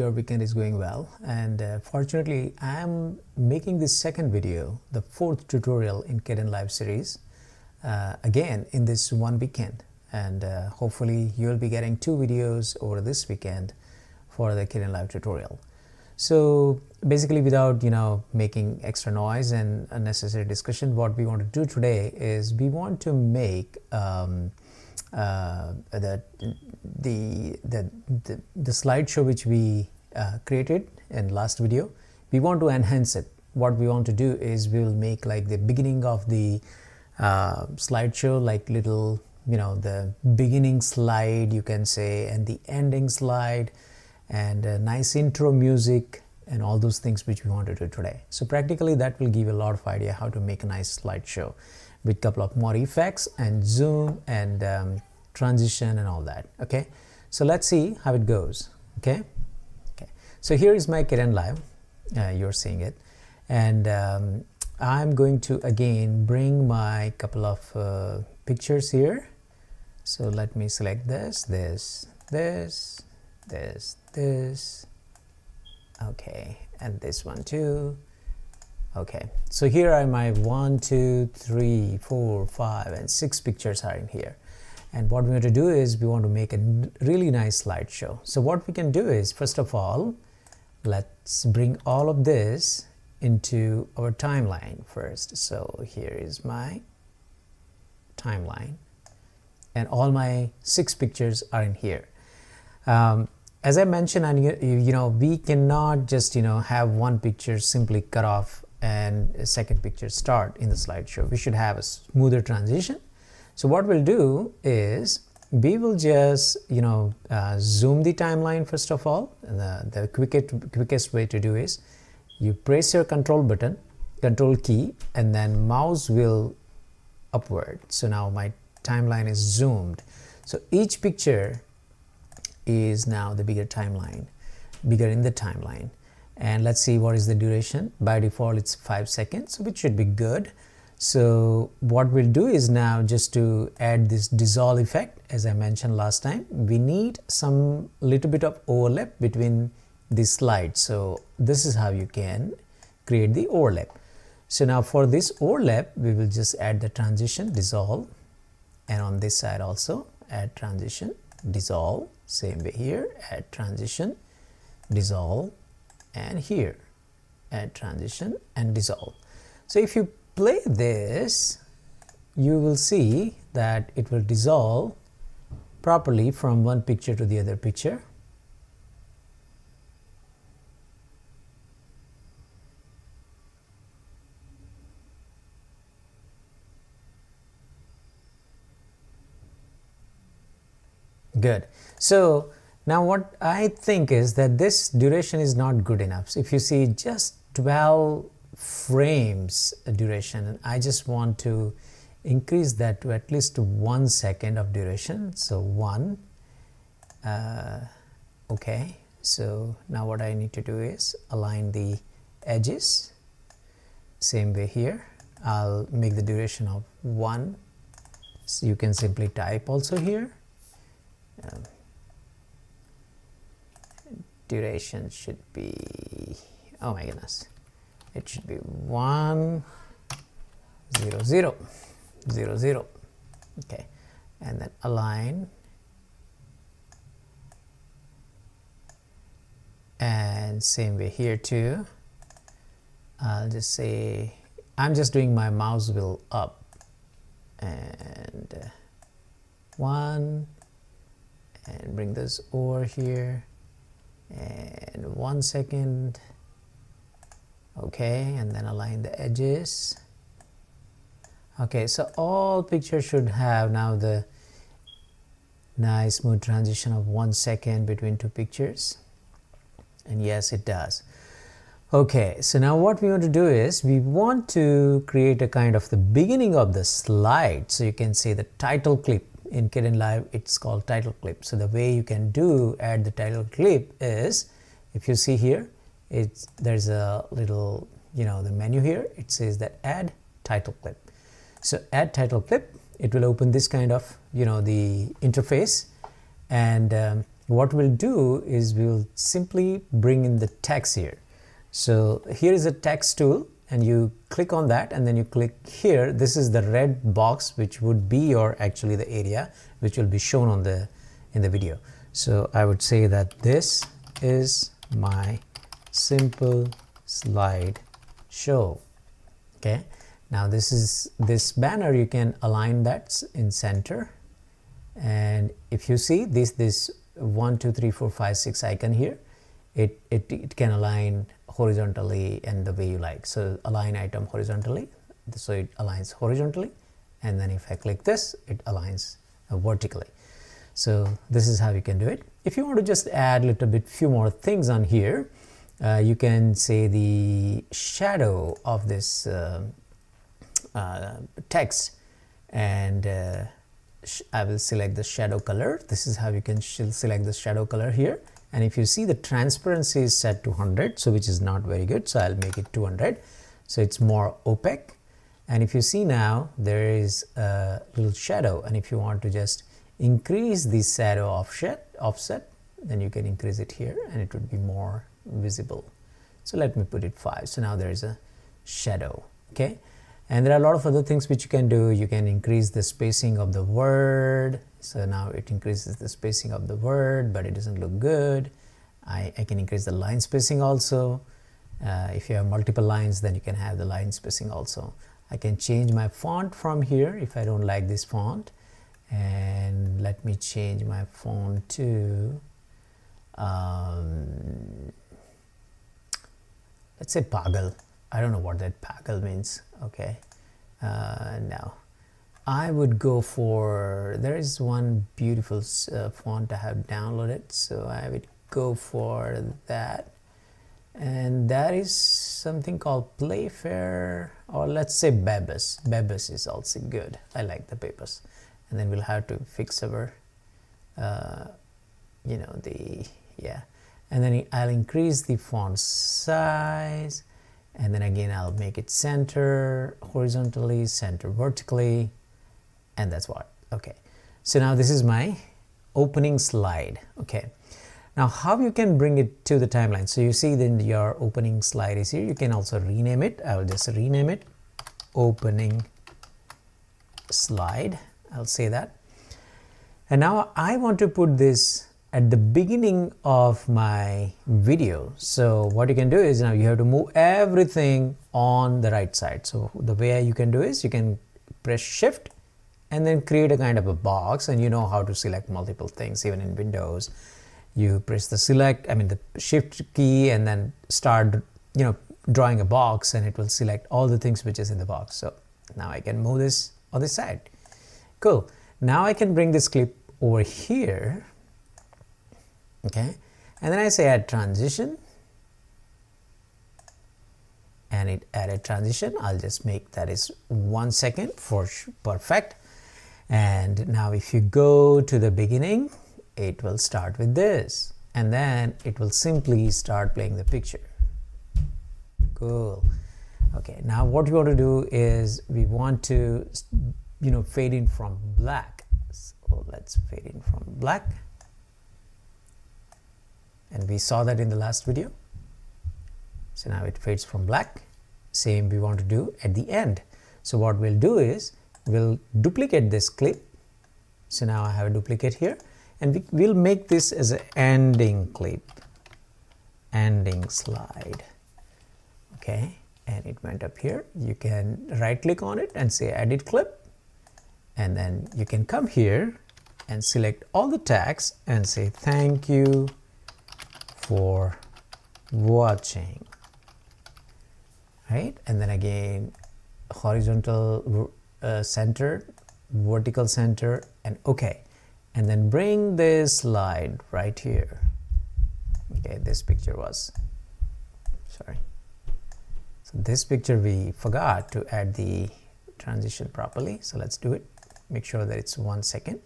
your weekend is going well, and fortunately I am making this second video, the fourth tutorial in Kdenlive series, again in this one weekend, and hopefully you'll be getting 2 videos over this weekend for the Kdenlive tutorial. So basically, without making extra noise and unnecessary discussion, what we want to do today is we want to make the slideshow which we created in last video. We want to enhance it. What we want to do is we will make like the beginning of the slideshow, like little the beginning slide you can say, and the ending slide, and a nice intro music, and all those things which we want to do today. So practically that will give you a lot of idea how to make a nice slideshow with couple of more effects and zoom and transition and all that. Okay, so let's see how it goes. Okay, so here is my Kdenlive. You're seeing it, and I'm going to again bring my couple of pictures here. So let me select this. Okay, and this one too. Okay, so here are my 1, 2, 3, 4, 5 and 6 pictures are in here, and what we want to do is we want to make a really nice slideshow. So what we can do is, first of all, let's bring all of this into our timeline first. So here is my timeline, and all my 6 pictures are in here. As I mentioned, and we cannot just have one picture simply cut off and a second picture start in the slideshow. We should have a smoother transition. So what we'll do is we will just zoom the timeline first of all. The quickest way to do is you press your control key, and then mouse will upward. So now my timeline is zoomed. So each picture is now the bigger in the timeline. And let's see what is the duration. By default it's 5 seconds, which should be good. So what we'll do is now, just to add this dissolve effect, as I mentioned last time, we need some little bit of overlap between these slides. So this is how you can create the overlap. So now for this overlap we will just add the transition dissolve, and on this side also add transition dissolve. Same way here, add transition dissolve, and here add transition and dissolve. So if you play this, you will see that it will dissolve properly from one picture to the other picture. Good. So now what I think is that this duration is not good enough. So if you see just 12 frames duration, and I just want to increase that to at least 1 second of duration. So 1. Okay, so now what I need to do is align the edges. Same way here, I'll make the duration of 1. So you can simply type also here. Duration should be, oh my goodness, it should be 1 0 0 0 0. Okay, and then align, and same way here too. I'll just say, I'm just doing my mouse wheel up, and 1, and bring this over here, and 1 second. Okay, and then align the edges. Okay, so all pictures should have now the nice smooth transition of 1 second between 2 pictures, and yes, it does. Okay, so now what we want to do is we want to create a kind of the beginning of the slide. So you can say the title clip. In Kdenlive it's called title clip. So the way you can add the title clip is, if you see here, there's a little the menu here, it says that add title clip. So add title clip, it will open this kind of the interface, and what we'll do is we'll simply bring in the text here. So here is a text tool, and you click on that, and then you click here. This is the red box, which would be your actually the area which will be shown on the in the video. So I would say that this is my simple slide show. Okay, now this banner, you can align that in center, and if you see this 1 2 3 4 5 6 icon here, it can align horizontally and the way you like. So align item horizontally, so it aligns horizontally, and then if I click this, it aligns vertically. So this is how you can do it. If you want to just add a little bit few more things on here, you can say the shadow of this text, and I will select the shadow color. This is how you can select the shadow color here. And if you see, the transparency is set to 100, so which is not very good, so I'll make it 200, so it's more opaque. And if you see now, there is a little shadow, and if you want to just increase the shadow offset, then you can increase it here and it would be more visible. So let me put it 5. So now there is a shadow. Okay, and there are a lot of other things which you can do. You can increase the spacing of the word. So now it increases the spacing of the word, but it doesn't look good. I can increase the line spacing also. If you have multiple lines, then you can have the line spacing also. I can change my font from here if I don't like this font, and let me change my font to let's say Pagal. I don't know what that Pagal means. Okay, now I would go for, there is one beautiful font I have downloaded, so I would go for that, and that is something called Playfair, or let's say Bebas. Bebas is also good. I like the Bebas. And then we'll have to fix our you know, and then I'll increase the font size, and then again I'll make it center horizontally, center vertically, and that's what. Okay, so now this is my opening slide. Okay, now how you can bring it to the timeline. So you see then your opening slide is here. You can also rename it. I will just rename it opening slide. I'll say that. And now I want to put this at the beginning of my video. So what you can do is, now you have to move everything on the right side. So the way you can do is, you can press shift and then create a kind of a box, and you know how to select multiple things. Even in Windows, you press the the shift key, and then start, you know, drawing a box, and it will select all the things which is in the box. So now I can move this on this side. Cool. Now I can bring this clip over here. Okay, and then I say add transition, and it added transition. I'll just make that is 1 second for perfect. And now if you go to the beginning, it will start with this, and then it will simply start playing the picture. Cool. Okay, now what we want to do is, we want to, you know, fade in from black. So let's fade in from black, and we saw that in the last video. So now it fades from black. Same we want to do at the end. So what we'll do is, we'll duplicate this clip. So now I have a duplicate here, and we'll make this as an ending clip, ending slide. Okay, and it went up here. You can right click on it and say edit clip, and then you can come here and select all the tags and say thank you for watching, right? And then again, horizontal center, vertical center, and okay, and then bring this slide right here. Okay, this picture was, sorry, so this picture we forgot to add the transition properly, so let's do it. Make sure that it's 1 second.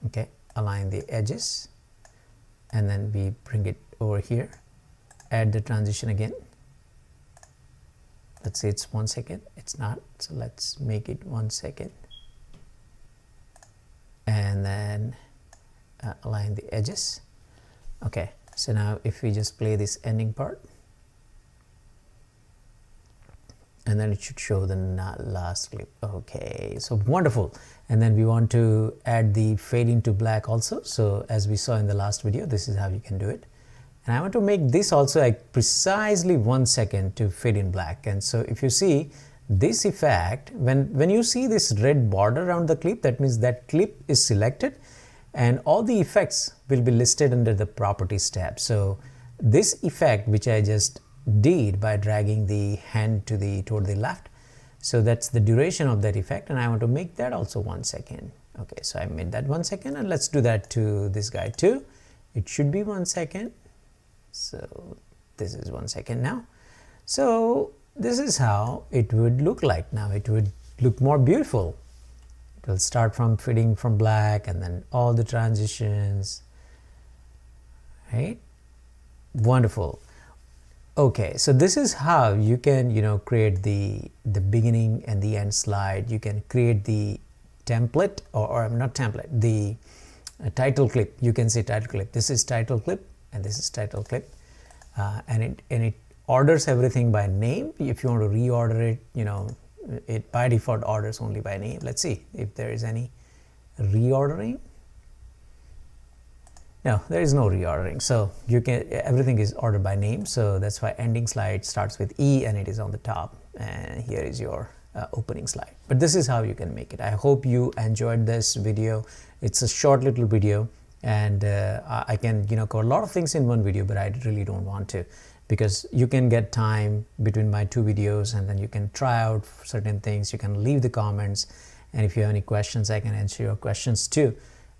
Okay, align the edges, and then we bring it over here, add the transition again. Let's say it's 1 second. It's not, so let's make it 1 second. and then align the edges. Okay, so now if we just play this ending part, and then it should show the last clip. Okay, so wonderful. And then we want to add the fade into black also. So as we saw in the last video, this is how you can do it. And I want to make this also like precisely 1 second to fade in black. And so if you see this effect, when you see this red border around the clip, that means that clip is selected and all the effects will be listed under the properties tab. So this effect, which I just did by dragging the hand toward the left, so that's the duration of that effect, and I want to make that also 1 second. Okay, so I made that 1 second, and let's do that to this guy too. It should be 1 second. So this is 1 second now. So this is how it would look like. Now it would look more beautiful. It will start from fading from black and then all the transitions, right? Wonderful. Okay, so this is how you can, create the beginning and the end slide. You can create the template or not template, the title clip. You can say title clip. This is title clip and this is title clip, and it orders everything by name. If you want to reorder it, it by default orders only by name. Let's see if there is any reordering. No, there is no reordering. So everything is ordered by name. So that's why ending slide starts with E and it is on the top. And here is your opening slide. But this is how you can make it. I hope you enjoyed this video. It's a short little video, and I can cover a lot of things in one video, but I really don't want to, because you can get time between my two videos and then you can try out certain things. You can leave the comments, and if you have any questions, I can answer your questions too.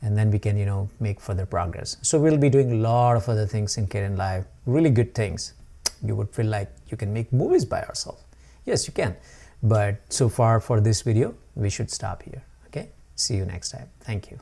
And then we can, make further progress. So we'll be doing a lot of other things in Kdenlive, really good things. You would feel like you can make movies by yourself. Yes, you can. But so far for this video, we should stop here. Okay. See you next time. Thank you.